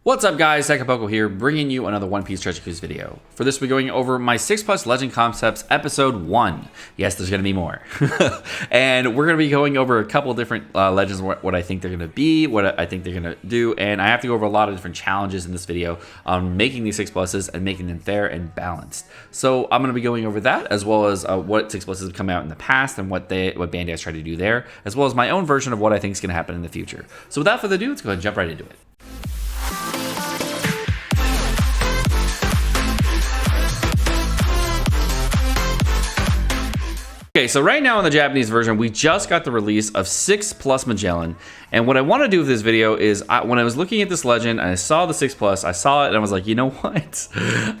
What's up guys, Sekapoko here, bringing you another One Piece Treasure Cruise video. For this we're going over my 6+ Legend Concepts Episode 1. Yes, there's going to be more. And we're going to be going over a couple different legends, what I think they're going to be, what I think they're going to do, and I have to go over a lot of different challenges in this video on making these 6+s and making them fair and balanced. So I'm going to be going over that, as well as what 6+s have come out in the past and what Bandai has tried to do there, as well as my own version of what I think is going to happen in the future. So without further ado, let's go ahead and jump right into it. Okay, so right now in the Japanese version, we just got the release of 6+ Magellan, and what I want to do with this video is, when I was looking at this legend and I saw the 6+, I saw it and I was like, you know what?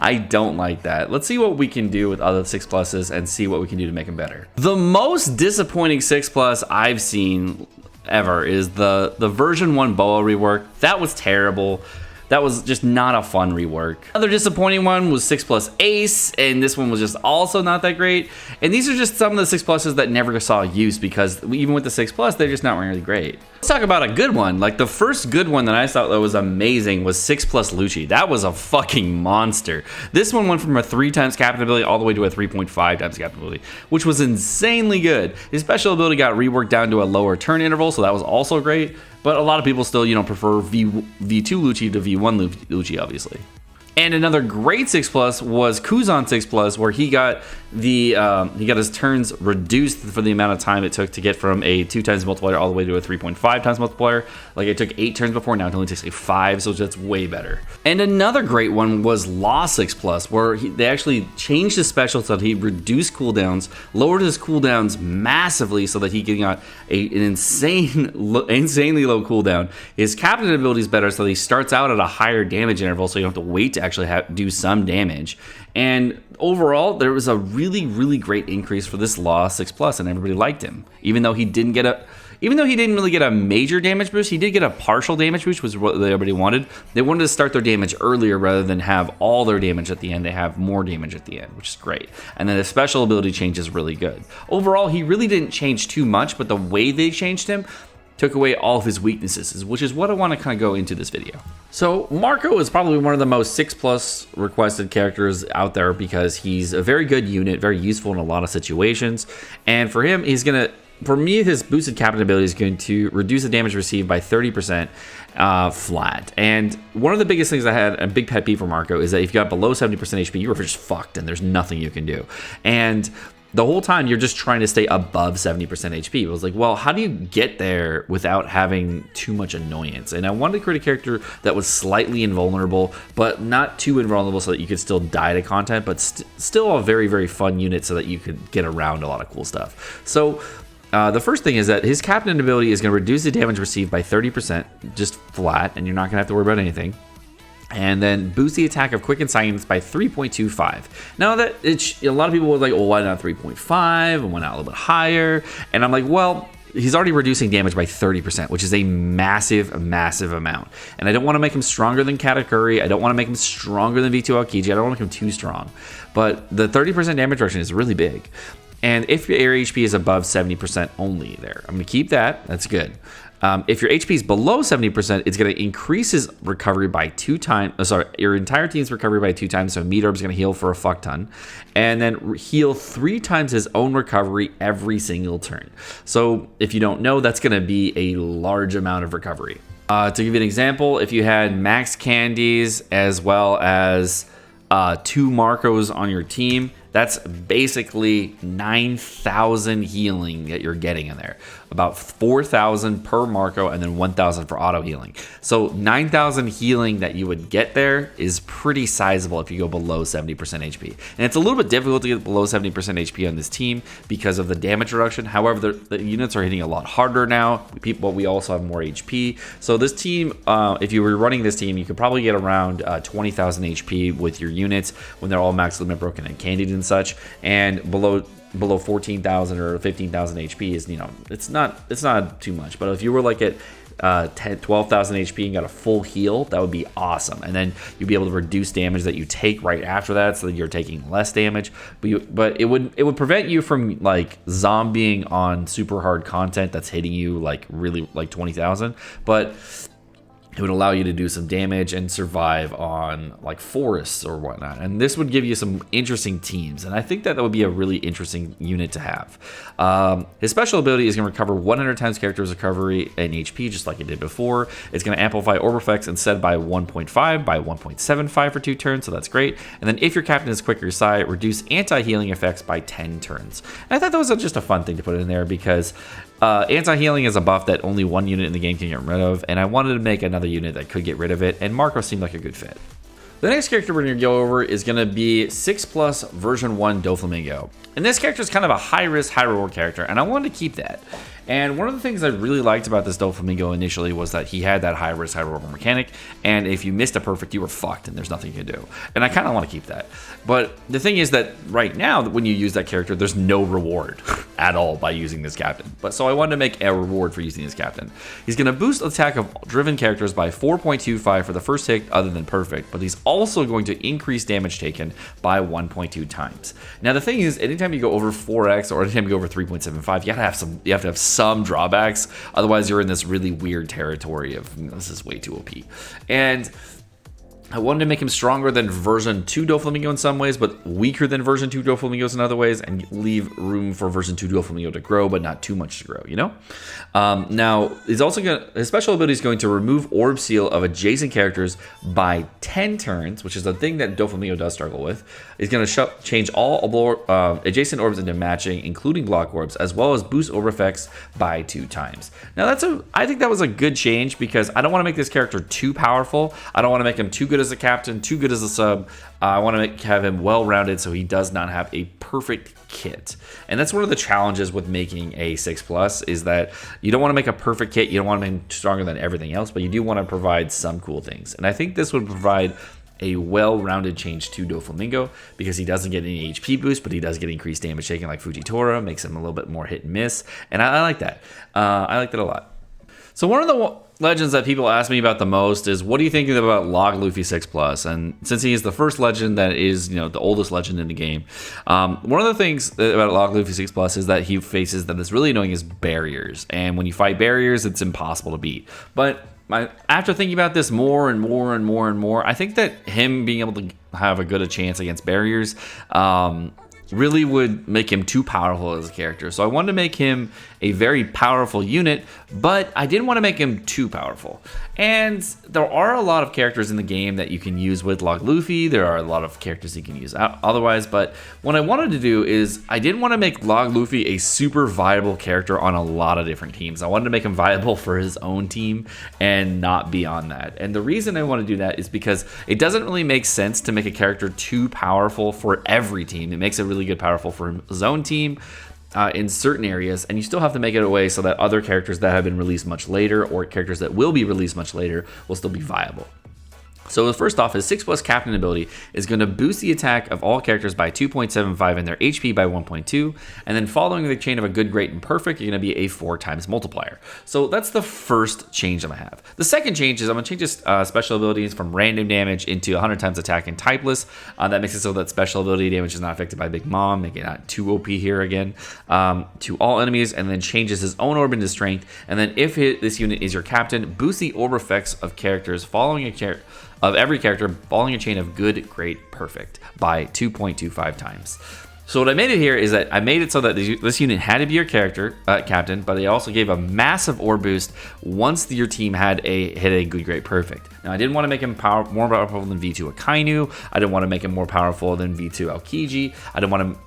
I don't like that. Let's see what we can do with other 6+s and see what we can do to make them better. The most disappointing 6+ I've seen ever is the version 1 Boa rework. That was terrible. That was just not a fun rework. Another disappointing one was 6+ Ace, and this one was just also not that great. And these are just some of the 6+s that never saw use, because even with the 6+, they're just not really great. Let's talk about a good one. Like, the first good one that I thought that was amazing was 6+ Lucci. That was a fucking monster. This one went from a 3x captain ability all the way to a 3.5x captain ability, which was insanely good. His special ability got reworked down to a lower turn interval, so that was also great. But a lot of people still, prefer V2 Lucci to V1 Lucci, obviously. And another great 6+ was Corazon 6+, where he got his turns reduced for the amount of time it took to get from a 2x multiplier all the way to a 3.5x multiplier. Like, it took 8 turns before, now it only takes like 5, so that's way better. And another great one was Law 6+, where they actually changed his special so that he reduced cooldowns, lowered his cooldowns massively so that he got an insanely low cooldown. His captain ability is better, so he starts out at a higher damage interval, so you don't have to wait to actually do some damage. And overall, there was a really great increase for this Law 6+, and everybody liked him. Even though he didn't really get a major damage boost, he did get a partial damage boost, which was what everybody wanted. They wanted to start their damage earlier rather than have all their damage at the end. They have more damage at the end, which is great. And then his special ability change is really good. Overall, he really didn't change too much, but the way they changed him took away all of his weaknesses, which is what I want to kind of go into this video. So Marco is probably one of the most 6+ requested characters out there, because he's a very good unit, very useful in a lot of situations. And for him, for me, his boosted captain ability is going to reduce the damage received by 30% flat. And one of the biggest things I had, a big pet peeve for Marco, is that if you got below 70% HP, you were just fucked and there's nothing you can do. And the whole time you're just trying to stay above 70% HP. I was like, well, how do you get there without having too much annoyance? And I wanted to create a character that was slightly invulnerable, but not too invulnerable so that you could still die to content, but still a very fun unit so that you could get around a lot of cool stuff. So the first thing is that his captain ability is going to reduce the damage received by 30%, just flat, and you're not going to have to worry about anything. And then boost the attack of quick and silence by 3.25. Now, that a lot of people were like, oh, why not 3.5? And why not a little bit higher? And I'm like, well, he's already reducing damage by 30%, which is a massive amount. And I don't want to make him stronger than Katakuri. I don't want to make him stronger than V2 Aokiji. I don't want to make him too strong. But the 30% damage reduction is really big. And if your air HP is above 70% only there, I'm going to keep that. That's good. If your HP is below 70%, it's going to increase his recovery by 2 times. Your entire team's recovery by 2 times. So Meat Orb's going to heal for a fuck ton, and then heal 3 times his own recovery every single turn. So if you don't know, that's going to be a large amount of recovery. To give you an example, if you had max candies as well as 2 Marcos on your team, that's basically 9,000 healing that you're getting in there. About 4,000 per Marco, and then 1,000 for auto healing. So 9,000 healing that you would get there is pretty sizable if you go below 70% HP. And it's a little bit difficult to get below 70% HP on this team because of the damage reduction. However, the units are hitting a lot harder now, but we also have more HP. So this team, if you were running this team, you could probably get around 20,000 HP with your units when they're all max limit broken and candied and such. And below 14,000 or 15,000 HP is, it's not too much. But if you were like at 12,000 HP and got a full heal, that would be awesome. And then you'd be able to reduce damage that you take right after that, so that you're taking less damage. But it would prevent you from like zombieing on super hard content that's hitting you like really like 20,000. But It would allow you to do some damage and survive on like forests or whatnot. And this would give you some interesting teams. And I think that would be a really interesting unit to have. His special ability is going to recover 100 times character's recovery in HP, just like it did before. It's going to amplify orb effects instead by 1.5 by 1.75 for 2 turns. So that's great. And then if your captain is quick or side, reduce anti-healing effects by 10 turns. And I thought that was just a fun thing to put in there because anti-healing is a buff that only one unit in the game can get rid of, and I wanted to make another unit that could get rid of it, and Marco seemed like a good fit. The next character we're going to go over is going to be 6+ version 1 Doflamingo. And this character is kind of a high-risk, high-reward character, and I wanted to keep that. And one of the things I really liked about this Doflamingo initially was that he had that high-risk, high-reward mechanic, and if you missed a perfect, you were fucked, and there's nothing you can do. And I kind of want to keep that. But the thing is that right now, when you use that character, there's no reward at all by using this captain. But so I wanted to make a reward for using this captain. He's going to boost attack of driven characters by 4.25 for the first hit other than perfect, but he's also going to increase damage taken by 1.2 times. Now the thing is, anytime you go over 4x or anytime you go over 3.75, you have to have some drawbacks. Otherwise, you're in this really weird territory of this is way too OP. And I wanted to make him stronger than version 2 Doflamingo in some ways, but weaker than version 2 Doflamingos in other ways, and leave room for version 2 Doflamingo to grow, but not too much to grow, you know? Now, his special ability is going to remove Orb Seal of adjacent characters by 10 turns, which is the thing that Doflamingo does struggle with. He's going to change all adjacent orbs into matching, including block orbs, as well as boost orb effects by 2 times. Now, I think that was a good change because I don't want to make this character too powerful. I don't want to make him too good as a captain, too good as a sub. I want to have him well-rounded so he does not have a perfect kit. And that's one of the challenges with making a 6+ is that you don't want to make a perfect kit. You don't want to make him stronger than everything else, but you do want to provide some cool things. And I think this would provide a well-rounded change to Doflamingo because he doesn't get any HP boost, but he does get increased damage taken like Fujitora, makes him a little bit more hit and miss. And I like that. I like that a lot. So one of the legends that people ask me about the most is, what do you think about Log Luffy 6+? And since he is the first legend that is, the oldest legend in the game, one of the things about Log Luffy 6+ is that he faces that is really annoying is barriers. And when you fight barriers, it's impossible to beat. But after thinking about this more and more and more and more, I think that him being able to have a good chance against barriers really would make him too powerful as a character. So I wanted to make him a very powerful unit, but I didn't want to make him too powerful. And there are a lot of characters in the game that you can use with Log Luffy. There are a lot of characters you can use otherwise, but what I wanted to do is I didn't want to make Log Luffy a super viable character on a lot of different teams. I wanted to make him viable for his own team and not beyond that. And the reason I want to do that is because it doesn't really make sense to make a character too powerful for every team. It makes it really good powerful for his own team in certain areas, and you still have to make it a way so that other characters that have been released much later or characters that will be released much later will still be viable. So first off, his 6+ captain ability is going to boost the attack of all characters by 2.75 and their HP by 1.2, and then following the chain of a good, great, and perfect, you're going to be a 4 times multiplier. So that's the first change I'm going to have. The second change is I'm going to change his special abilities from random damage into 100 times attack and typeless. That makes it so that special ability damage is not affected by Big Mom, making it not too OP here again, to all enemies, and then changes his own orb into strength. And then if this unit is your captain, boost the orb effects of characters following every character following a chain of good, great, perfect by 2.25 times. So what I made it here is that I made it so that this unit had to be your captain, but I also gave a massive orb boost once your team had hit a good, great, perfect. Now I didn't want to make him more powerful than V2 Akainu. I didn't want to make him more powerful than V2 Aokiji. I didn't want to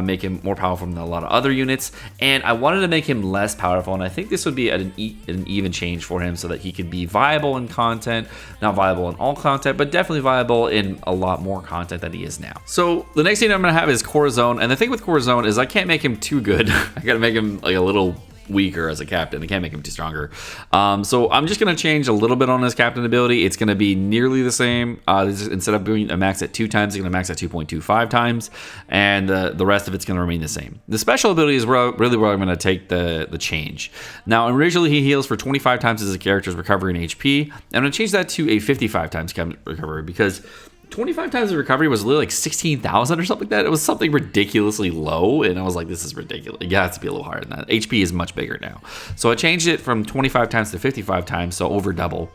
make him more powerful than a lot of other units, and I wanted to make him less powerful, and I think this would be an even change for him so that he could be viable in content, not viable in all content, but definitely viable in a lot more content than he is now. So the next thing I'm going to have is Corazon, and the thing with Corazon is I can't make him too good. I got to make him like a little weaker as a captain. I can't make him too stronger. So I'm just going to change a little bit on his captain ability. It's going to be nearly the same. Instead of doing a max at 2 times, it's going to max at 2.25 times, and the rest of it's going to remain the same. The special ability is really where I'm going to take the change. Now, originally he heals for 25 times as a character's recovery in HP. I'm going to change that to a 55 times recovery because 25 times the recovery was literally like 16,000 or something like that. It was something ridiculously low, and I was like, this is ridiculous. It has to be a little higher than that. HP is much bigger now. So I changed it from 25 times to 55 times, so over double.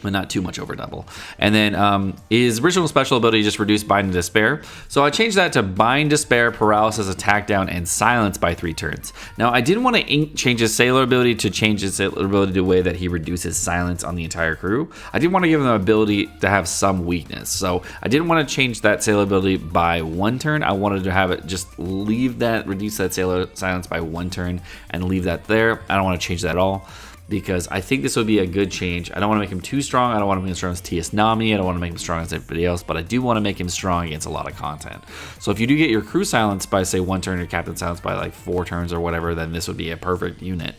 but not too much over double. And then his original special ability just reduced Bind and Despair. So I changed that to Bind, Despair, Paralysis, Attack Down, and Silence by 3 turns. Now I didn't want to change his Sailor ability to change his Sailor ability to a way that he reduces silence on the entire crew. I did want to give him the ability to have some weakness. So I didn't want to change that Sailor ability by 1 turn. I wanted to have it just leave that, reduce that Sailor silence by 1 turn and leave that there. I don't want to change that at all, because I think this would be a good change. I don't want to make him too strong. I don't want to make him strong as TS Nami. I don't want to make him strong as everybody else, but I do want to make him strong against a lot of content. So if you do get your crew silence by, say, 1 turn, or captain silence by like 4 turns or whatever, then this would be a perfect unit,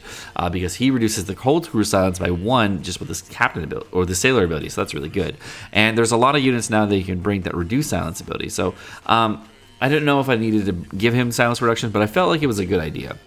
because he reduces the whole crew silence by 1 just with this captain ability or the sailor ability. So that's really good. And there's a lot of units now that you can bring that reduce silence ability. So I didn't know if I needed to give him silence reduction, but I felt like it was a good idea.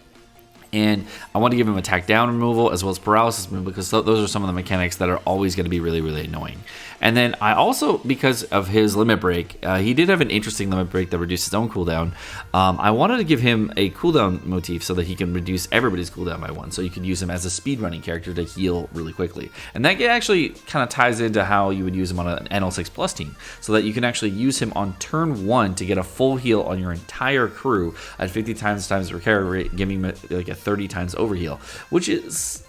And I want to give him attack down removal as well as paralysis removal, because those are some of the mechanics that are always going to be really, really annoying. And then I also, because of his limit break, he did have an interesting limit break that reduced his own cooldown. I wanted to give him a cooldown motif so that he can reduce everybody's cooldown by 1. So you could use him as a speedrunning character to heal really quickly. And that actually kind of ties into how you would use him on an NL6 Plus team, so that you can actually use him on turn 1 to get a full heal on your entire crew at 50 times the recovery rate, giving him like a 30 times overheal, which is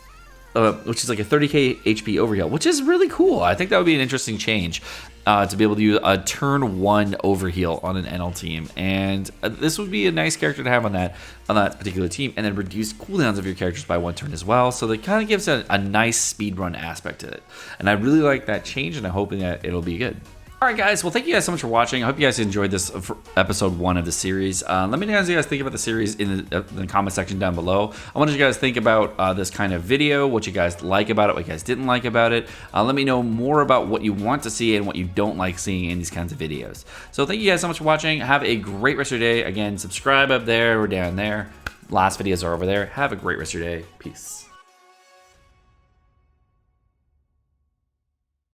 like a 30k HP overheal, which is really cool. I think that would be an interesting change, to be able to use a turn 1 overheal on an NL team, and this would be a nice character to have on that particular team, and then reduce cooldowns of your characters by 1 turn as well. So that kind of gives a nice speedrun aspect to it, and I really like that change, and I'm hoping that it'll be good. Alright guys, well thank you guys so much for watching. I hope you guys enjoyed this episode 1 of the series. Let me know what you guys think about the series in the comment section down below. I want you guys to think about this kind of video, what you guys like about it, what you guys didn't like about it. Let me know more about what you want to see and what you don't like seeing in these kinds of videos. So thank you guys so much for watching. Have a great rest of your day. Again, subscribe up there or down there. Last videos are over there. Have a great rest of your day. Peace.